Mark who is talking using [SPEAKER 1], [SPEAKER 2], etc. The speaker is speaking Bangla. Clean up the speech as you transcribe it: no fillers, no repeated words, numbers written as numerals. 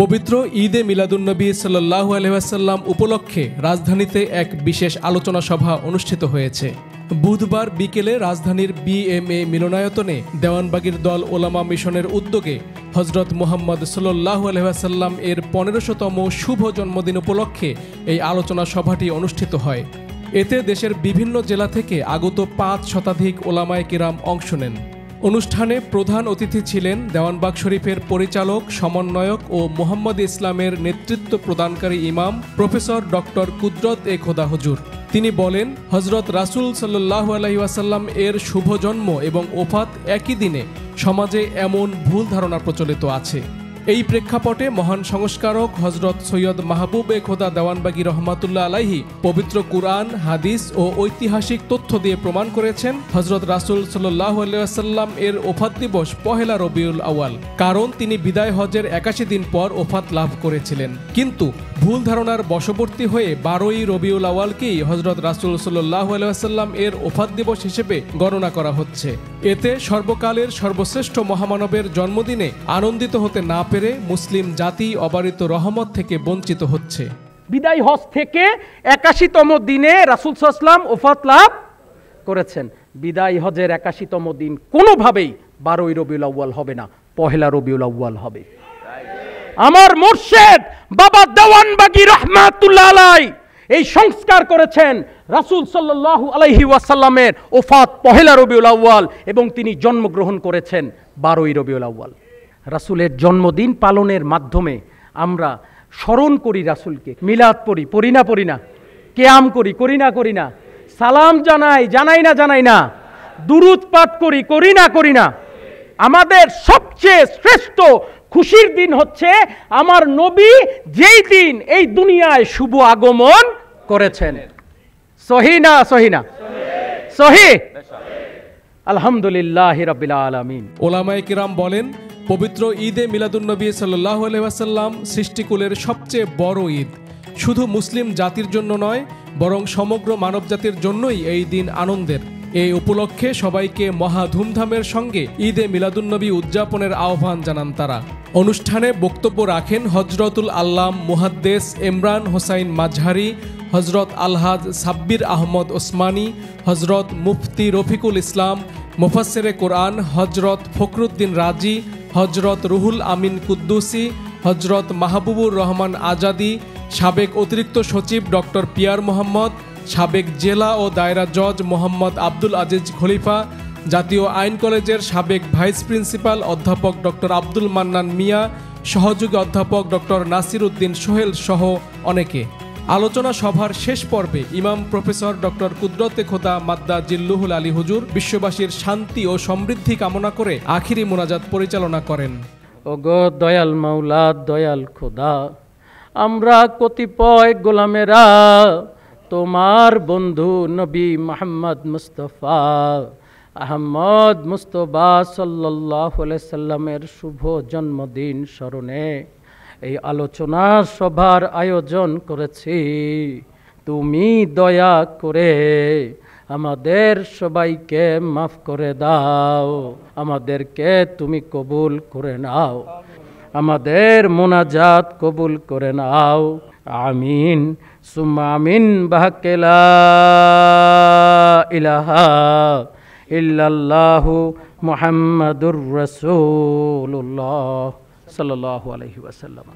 [SPEAKER 1] পবিত্র ঈদে মিলাদুন্নবী সাল্লাল্লাহু আলাইহি ওয়াসাল্লাম উপলক্ষে রাজধানীতে এক বিশেষ আলোচনা সভা অনুষ্ঠিত হয়েছে। বুধবার বিকেলে রাজধানীর বিএমএ মিলনায়তনে দেওয়ানবাগীর দল ওলামা মিশনের উদ্যোগে হযরত মুহাম্মদ সাল্লাল্লাহু আলাইহি ওয়াসাল্লাম এর 1500তম শুভ জন্মদিন উপলক্ষে এই আলোচনা সভাটি অনুষ্ঠিত হয়। এতে দেশের বিভিন্ন জেলা থেকে আগত 5 শতাধিক ওলামায়ে কিরাম অংশ নেন। অনুষ্ঠানে প্রধান অতিথি ছিলেন দেওয়ানবাগ শরীফের পরিচালক, সমন্বয়ক ও মুহাম্মদ ইসলামের নেতৃত্ব প্রদানকারী ইমাম প্রফেসর ডক্টর কুদরত এ খোদা হুজুর। তিনি বলেন, হযরত রাসূল সাল্লাল্লাহু আলাইহি ওয়াসাল্লাম এর শুভ জন্ম এবং ওফাত একই দিনে সমাজে এমন ভুল ধারণা প্রচলিত আছে। এই প্রেক্ষাপটে মহান সংস্কারক হযরত সৈয়দ মাহবুব এ খোদা দেওয়ানবাগী রহমাতুল্লাহ আলাইহি পবিত্র কুরআন, হাদিস ও ঐতিহাসিক তথ্য দিয়ে প্রমাণ করেছেন হযরত রাসূল সাল্লাল্লাহু আলাইহি ওয়াসাল্লাম এর ওফাত দিবস পহেলা রবিউল আউয়াল, কারণ তিনি বিদায় হজের 81 দিন পর ওফাত লাভ করেছিলেন। কিন্তু ভুল ধারণার বশবর্তী হয়ে 12ই রবিউল আউয়ালকেই হযরত রাসূল সাল্লাল্লাহু আলাইহি ওয়াসাল্লাম এর ওফাত দিবস হিসেবে গণনা করা হচ্ছে। এতে সর্বকালের সর্বশ্রেষ্ঠ মহামানবের জন্মদিনে আনন্দিত হতে না পেরে মুসলিম জাতি অবারিত রহমত থেকে বঞ্চিত হচ্ছে।
[SPEAKER 2] বিদায় হজ থেকে 81তম দিনে রাসূল সাল্লাল্লাহু আলাইহি ওয়াসাল্লাম ওফাত লাভ করেছেন। বিদায় হজের 81তম দিন কোনোভাবেই 12ই রবিউল আউয়াল হবে না, পহেলা রবিউল আউয়াল হবে। আমার মুর্শিদ বাবা দেওয়ানবাগী রহমাতুল্লাহ আলাইহি এই সংস্কার করেছেন রাসূল সাল্লাল্লাহু আলাইহি ওয়াসাল্লামের ওফাত পহেলা রবিউল আউয়াল এবং তিনি জন্মগ্রহণ করেছেন 12ই রবিউল আউয়াল। রাসূলের জন্মদিন পালনের মাধ্যমে আমরা স্মরণ করি রাসূলকে, মিলাদ পড়ি না, কিয়াম করি না, সালাম জানাই না, দুরূদ পাঠ করি না। আমাদের সবচেয়ে শ্রেষ্ঠ খুশির দিন হচ্ছে আমার নবী যেই দিন এই দুনিয়ায় শুভ আগমন করেছেন। সহি না? সহি। আলহামদুলিল্লাহি রাব্বিল আলামিন।
[SPEAKER 1] ওলামায়ে কিরাম বলেন, পবিত্র ঈদে মিলাদুন্নবী সাল্লাল্লাহু আলাইহি ওয়াসাল্লাম সৃষ্টিকুলের সবচেয়ে বড় ঈদ। শুধু মুসলিম জাতির জন্য নয়, বরং সমগ্র মানবজাতির জন্যই এই দিন আনন্দের। এই উপলক্ষে সবাইকে মহা ধুমধামের সঙ্গে ঈদে মিলাদুন্নবী উদযাপনের আহ্বান জানান তারা। অনুষ্ঠানে বক্তব্য রাখেন হযরতুল আল্লাম মুহাদ্দিস ইমরান হোসাইন মাজহারি, হযরত আলহাজ সাব্বির আহমদ ওসমানী, হযরত মুফতি রফিকুল ইসলাম, মুফাসসিরে কোরআন হযরত ফখরুদ্দিন রাজি, হযরত রুহুল আমিন কুদ্দুসি, হযরত মাহবুবুর রহমান আজাদি, সাবেক অতিরিক্ত সচিব ডক্টর পিয়ার মোহাম্মদ, সাবেক জেলা ও দায়রা জজ মোহাম্মদ আব্দুল আজিজ খলিফা, জাতীয় আইন কলেজের সাবেক ভাইস প্রিন্সিপাল অধ্যাপক ডক্টর আব্দুল মান্নান মিয়া, সহযোগী অধ্যাপক ডক্টর নাসির উদ্দিন সোহেল সহ অনেকে। আলোচনা সভার শেষ পর্বে ইমাম প্রফেসর ডক্টর কুদরত এ খোদা মাদ্দা জিল্লুহুল আলী হুজুর বিশ্ববাসীর শান্তি ও সমৃদ্ধি কামনা করে আখিরি মোনাজাত পরিচালনা করেন।
[SPEAKER 2] ওগো দয়াল মাওলা, দয়াল খোদা, আমরা কতিপয় গোলামেরা তোমার বন্ধু নবী মুহাম্মদ মুস্তাফা আহমদ মুস্তফা সাল্লাল্লাহু আলাইহি সাল্লামের শুভ জন্মদিন স্মরণে এই আলোচনা সভার আয়োজন করেছি। তুমি দয়া করে আমাদের সবাইকে মাফ করে দাও, আমাদেরকে তুমি কবুল করে নাও, আমাদের মোনাজাত কবুল করে নাও। আমিন সুম্মা আমিন। বাহাক্কে লা ইলাহা ইল্লাল্লাহু মুহাম্মাদুর রাসূলুল্লাহ সাল্লাল্লাহু আলাইহি ওয়াসাল্লাম।